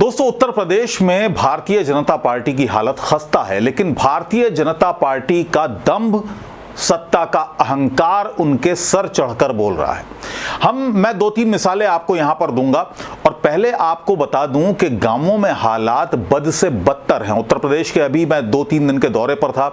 दोस्तों, उत्तर प्रदेश में भारतीय जनता पार्टी की हालत खस्ता है, लेकिन भारतीय जनता पार्टी का दंभ, सत्ता का अहंकार उनके सर चढ़कर बोल रहा है। मैं दो तीन मिसालें आपको यहां पर दूंगा और पहले आपको बता दूं कि गांवों में हालात बद से बदतर हैं। उत्तर प्रदेश के अभी मैं 2-3 दिन के दौरे पर था,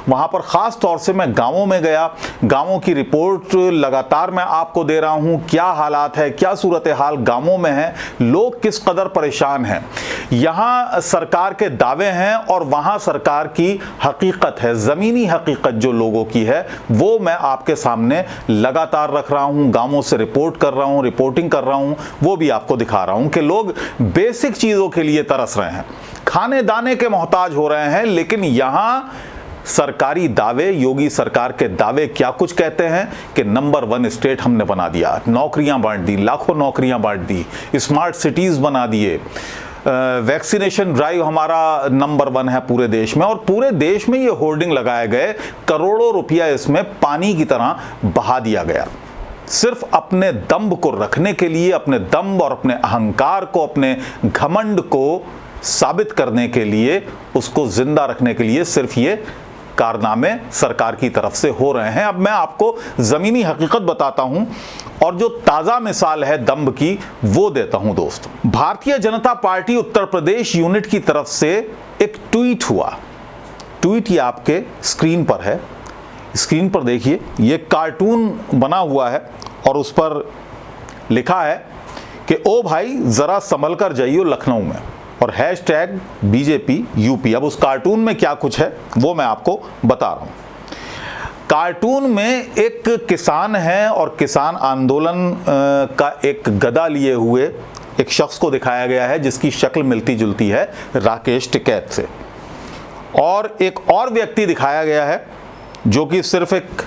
वहां पर खास तौर से मैं गांवों में गया। गांवों की रिपोर्ट लगातार मैं आपको दे रहा हूं, क्या हालात है, क्या सूरत हाल गांवों में है, लोग किस कदर परेशान हैं। यहां सरकार के दावे हैं और वहां सरकार की हकीकत है, जमीनी हकीकत जो लोगों की है वो मैं आपके सामने लगातार रख रहा हूं, गांवों से रिपोर्ट कर रहा हूं, रिपोर्टिंग कर रहा हूं, वो भी आपको दिखा रहा हूं कि लोग बेसिक चीजों के लिए तरस रहे हैं, खाने दाने के मोहताज हो रहे हैं। लेकिन यहां सरकारी दावे, योगी सरकार के दावे क्या कुछ कहते हैं कि नंबर 1 स्टेट हमने बना दिया, नौकरियां बांट दी, लाखों नौकरियां बांट दी, स्मार्ट सिटीज बना दिए, वैक्सीनेशन ड्राइव हमारा नंबर 1 है पूरे देश में। और पूरे देश में ये होर्डिंग लगाए गए, करोड़ों रुपया इसमें पानी की तरह बहा दिया गया, सिर्फ अपने दंभ को रखने के लिए, अपने दंभ और अपने अहंकार को, अपने घमंड को साबित करने के लिए, उसको जिंदा रखने के लिए सिर्फ ये कारनामे सरकार की तरफ से हो रहे हैं। अब मैं आपको जमीनी हकीकत बताता हूं और जो ताजा मिसाल है दंभ की वो देता हूं। दोस्तों, भारतीय जनता पार्टी उत्तर प्रदेश यूनिट की तरफ से एक ट्वीट हुआ। ट्वीट ये आपके स्क्रीन पर है, स्क्रीन पर देखिए, ये कार्टून बना हुआ है और उस पर लिखा है कि ओ भाई जरा संभल कर जाइयो लखनऊ में, और हैशटैग बीजेपी यूपी। अब उस कार्टून में क्या कुछ है वो मैं आपको बता रहा हूं। कार्टून में एक किसान है और किसान आंदोलन का एक गदा लिए हुए एक शख्स को दिखाया गया है जिसकी शक्ल मिलती जुलती है राकेश टिकैत से, और एक और व्यक्ति दिखाया गया है जो कि सिर्फ एक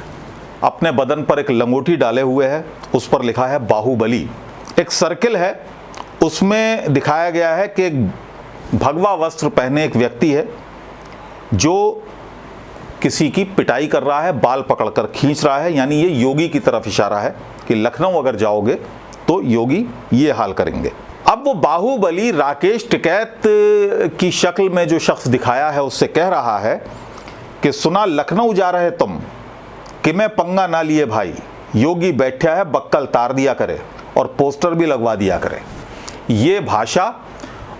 अपने बदन पर एक लंगोटी डाले हुए है, उस पर लिखा है बाहुबली। एक सर्किल है, उसमें दिखाया गया है कि एक भगवा वस्त्र पहने एक व्यक्ति है जो किसी की पिटाई कर रहा है, बाल पकड़कर खींच रहा है, यानी ये योगी की तरफ इशारा है कि लखनऊ अगर जाओगे तो योगी ये हाल करेंगे। अब वो बाहुबली राकेश टिकैत की शक्ल में जो शख्स दिखाया है उससे कह रहा है कि सुना लखनऊ जा रहे तुम कि मैं पंगा ना लिए भाई, योगी बैठा है बक्कल तार दिया करे और पोस्टर भी लगवा दिया करे। ये भाषा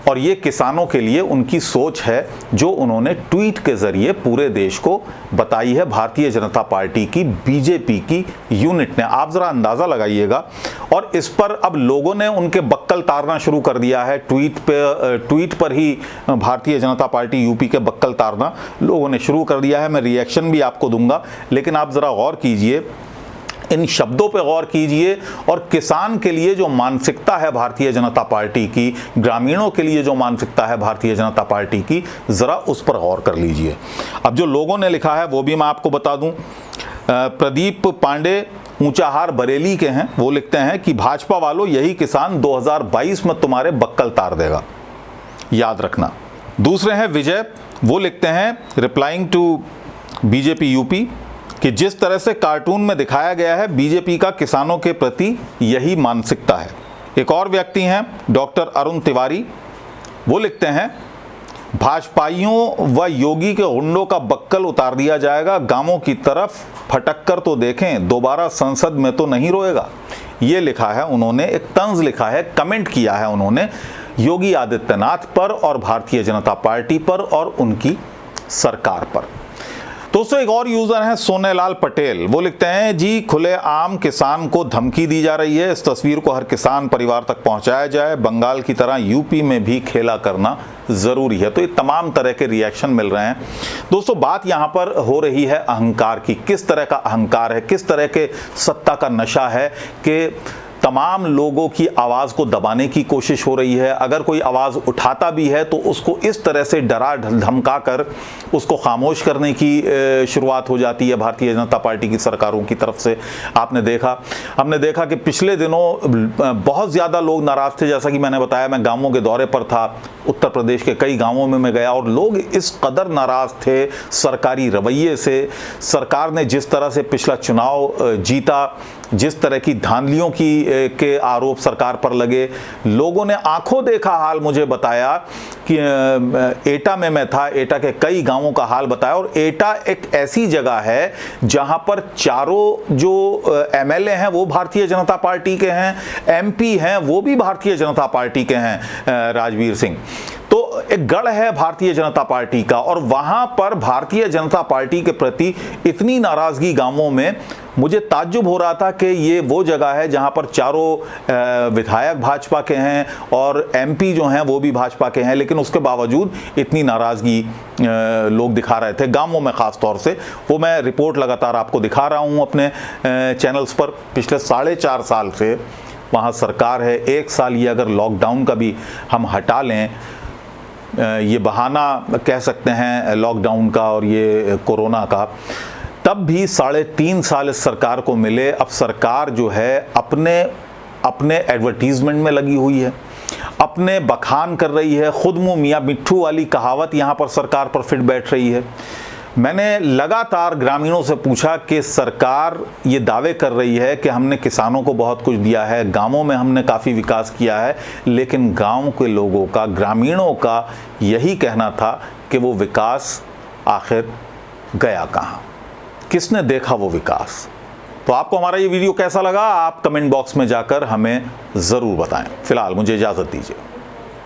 और ये किसानों के लिए उनकी सोच है जो उन्होंने ट्वीट के जरिए पूरे देश को बताई है भारतीय जनता पार्टी की, बीजेपी की यूनिट ने। आप जरा अंदाजा लगाइएगा। और इस पर अब लोगों ने उनके बक्कल तारना शुरू कर दिया है। ट्वीट पर ही भारतीय जनता पार्टी यूपी के बक्कल तारना लोगों ने शुरू कर दिया है। मैं रिएक्शन भी आपको दूंगा, लेकिन आप जरा गौर कीजिए, इन शब्दों पे गौर कीजिए और किसान के लिए जो मानसिकता है भारतीय जनता पार्टी की, ग्रामीणों के लिए जो मानसिकता है भारतीय जनता पार्टी की, जरा उस पर गौर कर लीजिए। अब जो लोगों ने लिखा है वो भी मैं आपको बता दूं। प्रदीप पांडे ऊंचाहार बरेली के हैं, वो लिखते हैं कि भाजपा वालों यही किसान 2022 में तुम्हारे बक्कल तार देगा, याद रखना। दूसरे हैं विजय, वो लिखते हैं रिप्लाइंग टू बीजेपी यूपी कि जिस तरह से कार्टून में दिखाया गया है बीजेपी का किसानों के प्रति यही मानसिकता है। एक और व्यक्ति हैं डॉक्टर अरुण तिवारी, वो लिखते हैं भाजपाइयों व योगी के गुंडों का बक्कल उतार दिया जाएगा, गांवों की तरफ फटक कर तो देखें, दोबारा संसद में तो नहीं रोएगा। ये लिखा है उन्होंने, एक तंज लिखा है, कमेंट किया है उन्होंने योगी आदित्यनाथ पर और भारतीय जनता पार्टी पर और उनकी सरकार पर। दोस्तों, एक और यूजर हैं सोनेलाल पटेल, वो लिखते हैं जी खुले आम किसान को धमकी दी जा रही है, इस तस्वीर को हर किसान परिवार तक पहुंचाया जाए, बंगाल की तरह यूपी में भी खेला करना जरूरी है। तो ये तमाम तरह के रिएक्शन मिल रहे हैं। दोस्तों, बात यहां पर हो रही है अहंकार की, किस तरह का अहंकार है, किस तरह के सत्ता का नशा है कि तमाम लोगों की आवाज़ को दबाने की कोशिश हो रही है। अगर कोई आवाज़ उठाता भी है तो उसको इस तरह से डरा धमका कर उसको खामोश करने की शुरुआत हो जाती है भारतीय जनता पार्टी की सरकारों की तरफ से। हमने देखा कि पिछले दिनों बहुत ज़्यादा लोग नाराज़ थे। जैसा कि मैंने बताया, मैं गांवों के दौरे पर था, उत्तर प्रदेश के कई गांवों में मैं गया और लोग इस कदर नाराज़ थे सरकारी रवैये से। सरकार ने जिस तरह से पिछला चुनाव जीता जिस तरह की धांधलियों के आरोप सरकार पर लगे, लोगों ने आंखों देखा हाल मुझे बताया कि एटा में मैं था, एटा के कई गांवों का हाल बताया। और एटा एक ऐसी जगह है जहां पर चारों जो एमएलए हैं वो भारतीय जनता पार्टी के हैं, एमपी हैं वो भी भारतीय जनता पार्टी के हैं, राजवीर सिंह। तो एक गढ़ है भारतीय जनता पार्टी का, और वहां पर भारतीय जनता पार्टी के प्रति इतनी नाराजगी गांवों में, मुझे ताज्जुब हो रहा था कि ये वो जगह है जहां पर चारों विधायक भाजपा के हैं और एमपी जो हैं वो भी भाजपा के हैं, लेकिन उसके बावजूद इतनी नाराजगी लोग दिखा रहे थे गांवों में खास तौर से। वो मैं रिपोर्ट लगातार आपको दिखा रहा हूं अपने चैनल्स पर। पिछले 4.5 साल से वहां सरकार है। 1 साल ये अगर लॉकडाउन का भी हम हटा लें, ये बहाना कह सकते हैं लॉकडाउन का और ये कोरोना का, तब भी 3.5 साल इस सरकार को मिले। अब सरकार जो है अपने एडवर्टीजमेंट में लगी हुई है, अपने बखान कर रही है, खुद मुंह मियाँ मिट्ठू वाली कहावत यहाँ पर सरकार पर फिट बैठ रही है। मैंने लगातार ग्रामीणों से पूछा कि सरकार ये दावे कर रही है कि हमने किसानों को बहुत कुछ दिया है, गांवों में हमने काफ़ी विकास किया है, लेकिन गांव के लोगों का, ग्रामीणों का यही कहना था कि वो विकास आखिर गया कहाँ, किसने देखा वो विकास। तो आपको हमारा ये वीडियो कैसा लगा, आप कमेंट बॉक्स में जाकर हमें ज़रूर बताएं। फिलहाल मुझे इजाज़त दीजिए।